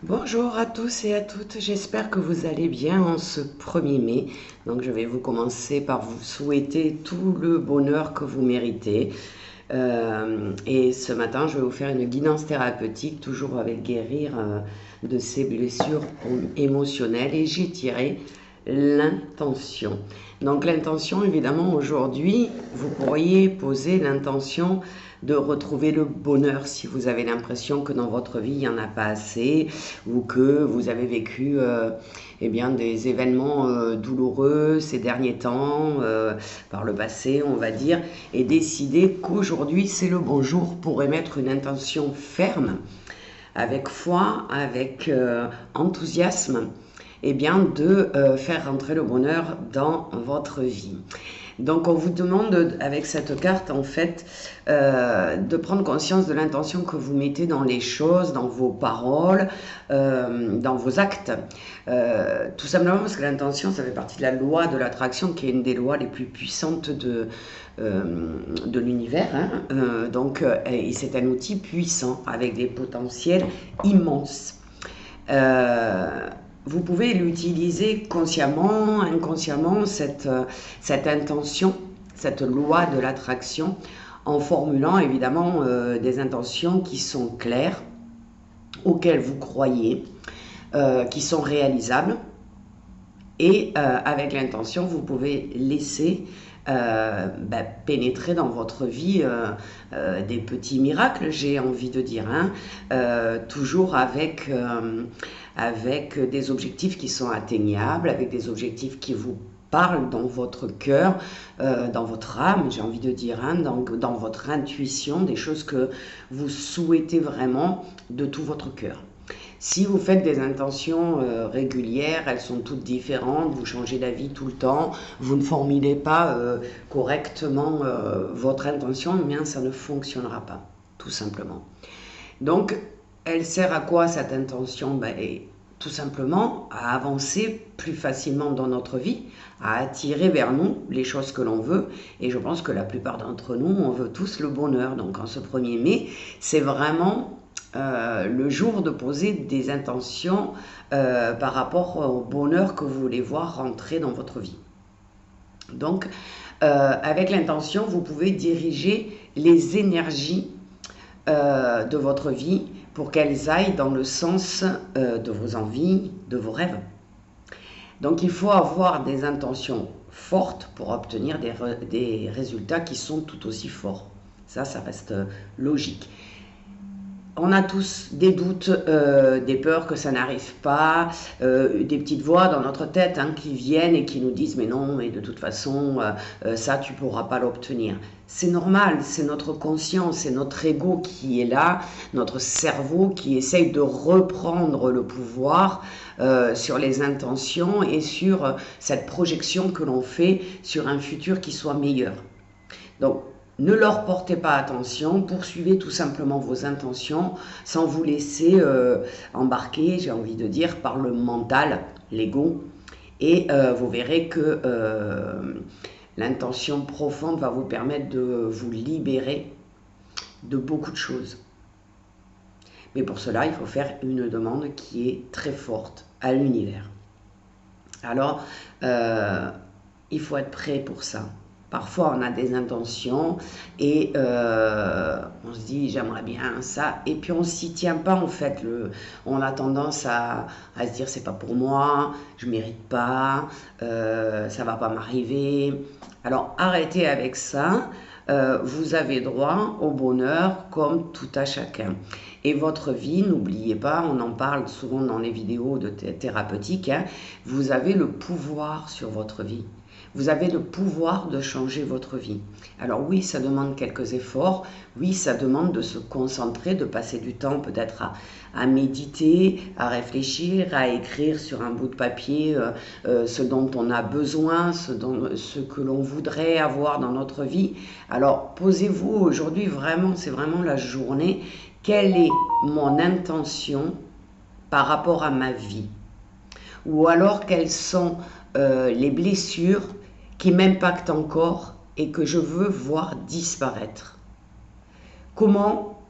Bonjour à tous et à toutes, j'espère que vous allez bien en ce 1er mai. Donc je vais vous commencer par vous souhaiter tout le bonheur que vous méritez. Et ce matin, je vais vous faire une guidance thérapeutique, toujours avec guérir de ces blessures émotionnelles. Et j'ai tiré l'intention. Donc l'intention, évidemment, aujourd'hui, vous pourriez poser l'intention de retrouver le bonheur si vous avez l'impression que dans votre vie, il n'y en a pas assez ou que vous avez vécu eh bien, des événements douloureux ces derniers temps, par le passé, on va dire, et décider qu'aujourd'hui, c'est le bon jour pour émettre une intention ferme, avec foi, avec enthousiasme, eh bien, de faire rentrer le bonheur dans votre vie. Donc on vous demande avec cette carte en fait de prendre conscience de l'intention que vous mettez dans les choses, dans vos paroles, dans vos actes. Tout simplement parce que l'intention, ça fait partie de la loi de l'attraction qui est une des lois les plus puissantes de l'univers. Et c'est un outil puissant avec des potentiels immenses. Vous pouvez l'utiliser consciemment, inconsciemment, cette intention, cette loi de l'attraction, en formulant évidemment des intentions qui sont claires, auxquelles vous croyez, qui sont réalisables. Et avec l'intention, vous pouvez laisser pénétrer dans votre vie des petits miracles, j'ai envie de dire, toujours avec des objectifs qui sont atteignables, avec des objectifs qui vous parlent dans votre cœur, dans votre âme, j'ai envie de dire, dans votre intuition, des choses que vous souhaitez vraiment de tout votre cœur. Si vous faites des intentions régulières, elles sont toutes différentes, vous changez d'avis tout le temps, vous ne formulez pas correctement votre intention, eh bien ça ne fonctionnera pas, tout simplement. Donc, elle sert à quoi cette intention? Tout simplement à avancer plus facilement dans notre vie, à attirer vers nous les choses que l'on veut. Et je pense que la plupart d'entre nous, on veut tous le bonheur. Donc en ce 1er mai, c'est vraiment le jour de poser des intentions par rapport au bonheur que vous voulez voir rentrer dans votre vie. Donc, avec l'intention, vous pouvez diriger les énergies de votre vie pour qu'elles aillent dans le sens de vos envies, de vos rêves. Donc il faut avoir des intentions fortes pour obtenir des résultats qui sont tout aussi forts. Ça reste logique. On a tous des doutes, des peurs que ça n'arrive pas, des petites voix dans notre tête qui viennent et qui nous disent « mais non, mais de toute façon, ça tu ne pourras pas l'obtenir ». C'est normal, c'est notre conscience, c'est notre ego qui est là, notre cerveau qui essaye de reprendre le pouvoir sur les intentions et sur cette projection que l'on fait sur un futur qui soit meilleur. Donc, ne leur portez pas attention, poursuivez tout simplement vos intentions sans vous laisser embarquer, j'ai envie de dire, par le mental, l'ego. Et vous verrez que l'intention profonde va vous permettre de vous libérer de beaucoup de choses. Mais pour cela, il faut faire une demande qui est très forte à l'univers. Alors, il faut être prêt pour ça. Parfois, on a des intentions et on se dit « j'aimerais bien ça » et puis on ne s'y tient pas en fait. On a tendance à se dire « c'est pas pour moi, je ne mérite pas, ça ne va pas m'arriver ». Alors arrêtez avec ça, vous avez droit au bonheur comme tout à chacun. Et votre vie, n'oubliez pas, on en parle souvent dans les vidéos thérapeutiques, vous avez le pouvoir sur votre vie. Vous avez le pouvoir de changer votre vie. Alors oui, ça demande quelques efforts. Oui, ça demande de se concentrer, de passer du temps peut-être à méditer, à réfléchir, à écrire sur un bout de papier ce dont on a besoin, ce que l'on voudrait avoir dans notre vie. Alors posez-vous aujourd'hui vraiment, c'est vraiment la journée. Quelle est mon intention par rapport à ma vie? Ou alors quelles sont les blessures qui m'impactent encore et que je veux voir disparaître. Comment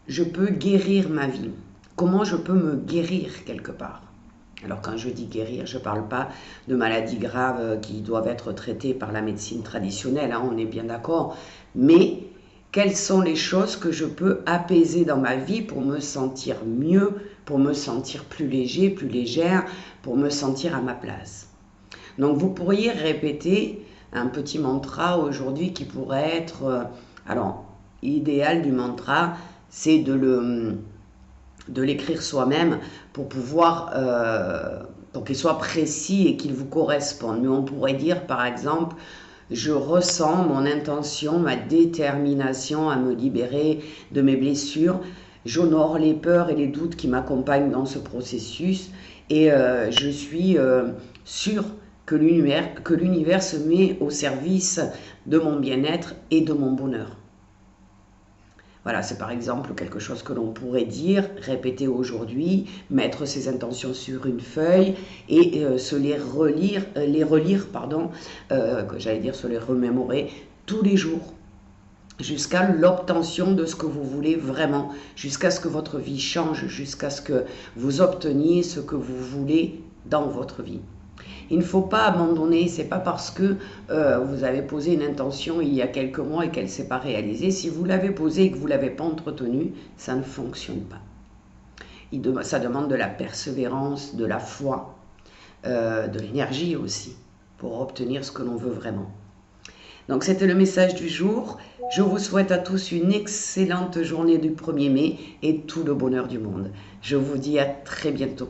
je peux guérir ma vie? comment je peux me guérir quelque part. Alors quand je dis guérir, je ne parle pas de maladies graves qui doivent être traitées par la médecine traditionnelle, hein, on est bien d'accord, mais quelles sont les choses que je peux apaiser dans ma vie pour me sentir mieux, pour me sentir plus léger, plus légère, pour me sentir à ma place. Donc vous pourriez répéter un petit mantra aujourd'hui qui pourrait être, alors l'idéal du mantra, c'est de l'écrire soi-même pour pouvoir, pour qu'il soit précis et qu'il vous corresponde. Mais on pourrait dire par exemple, je ressens mon intention, ma détermination à me libérer de mes blessures. J'honore les peurs et les doutes qui m'accompagnent dans ce processus et je suis sûre que l'univers se met au service de mon bien-être et de mon bonheur. Voilà, c'est par exemple quelque chose que l'on pourrait dire, répéter aujourd'hui, mettre ses intentions sur une feuille et se les relire, se les remémorer tous les jours, jusqu'à l'obtention de ce que vous voulez vraiment, jusqu'à ce que votre vie change, jusqu'à ce que vous obteniez ce que vous voulez dans votre vie. Il ne faut pas abandonner, c'est pas parce que vous avez posé une intention il y a quelques mois et qu'elle ne s'est pas réalisée. Si vous l'avez posée et que vous ne l'avez pas entretenue, ça ne fonctionne pas. Ça demande de la persévérance, de la foi, de l'énergie aussi, pour obtenir ce que l'on veut vraiment. Donc c'était le message du jour. Je vous souhaite à tous une excellente journée du 1er mai et tout le bonheur du monde. Je vous dis à très bientôt.